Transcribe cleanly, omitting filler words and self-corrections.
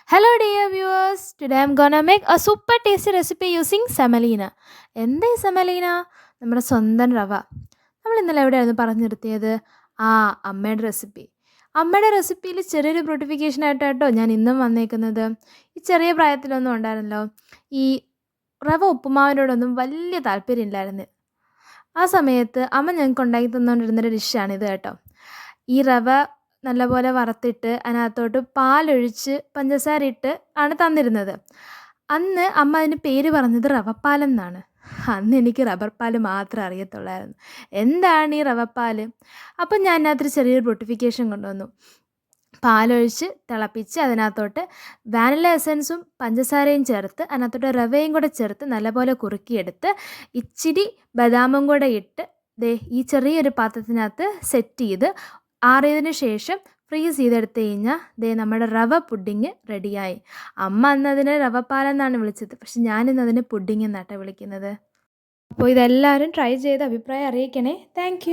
Hello dear viewers, today I'm gonna make a super tasty recipe using semolina. എന്താ ഈ സെമലീന? നമ്മുടെ സ്വന്തം റവ. നമ്മൾ ഇന്നലെ എവിടെയായിരുന്നു പറഞ്ഞു നിർത്തിയത്? ആ അമ്മയുടെ റെസിപ്പി. അമ്മയുടെ റെസിപ്പിയിൽ ചെറിയൊരു ബ്യൂട്ടിഫിക്കേഷൻ ആയിട്ടോ ഞാൻ ഇന്നും വന്നേക്കുന്നത്. ഈ ചെറിയ പ്രായത്തിലൊന്നും ഉണ്ടായിരുന്നല്ലോ ഈ റവ ഉപ്പുമാവിനോടൊന്നും വലിയ താല്പര്യമില്ലായിരുന്നു. ആ സമയത്ത് അമ്മ ഞങ്ങൾക്ക് ഉണ്ടാക്കി തന്നുകൊണ്ടിരുന്നൊരു ഡിഷാണിത് കേട്ടോ. ഈ റവ നല്ലപോലെ വറുത്തിട്ട് അതിനകത്തോട്ട് പാലൊഴിച്ച് പഞ്ചസാര ഇട്ട് ആണ് തന്നിരുന്നത്. അന്ന് അമ്മ അതിന് പേര് പറഞ്ഞത് റവപ്പാലെന്നാണ്. അന്ന് എനിക്ക് റബ്ബർ പാല് മാത്രമേ അറിയത്തുള്ളായിരുന്നു. എന്താണ് ഈ റവപ്പാല്? അപ്പം ഞാൻ അതിനകത്തൊരു ചെറിയൊരു ബ്യൂട്ടിഫിക്കേഷൻ കൊണ്ടുവന്നു. പാലൊഴിച്ച് തിളപ്പിച്ച് അതിനകത്തോട്ട് വാനില എസൻസും പഞ്ചസാരയും ചേർത്ത് അതിനകത്തോട്ട് റവയും കൂടെ ചേർത്ത് നല്ലപോലെ കുറുക്കിയെടുത്ത് ഇച്ചിരി ബദാമും കൂടെ ഇട്ട് ദേ ഈ ചെറിയൊരു പാത്രത്തിനകത്ത് സെറ്റ് ചെയ്ത് ആറിയതിന് ശേഷം ഫ്രീസ് ചെയ്തെടുത്ത് കഴിഞ്ഞാൽ ദേ നമ്മുടെ റവ പുഡിങ് റെഡിയായി. അമ്മ അന്ന് അതിനെ റവപ്പാലെന്നാണ് വിളിച്ചത്, പക്ഷെ ഞാനിന്നതിനെ പുഡിങ് എന്നാട്ടോ വിളിക്കുന്നത്. അപ്പോൾ ഇതെല്ലാവരും ട്രൈ ചെയ്ത് അഭിപ്രായം അറിയിക്കണേ. താങ്ക്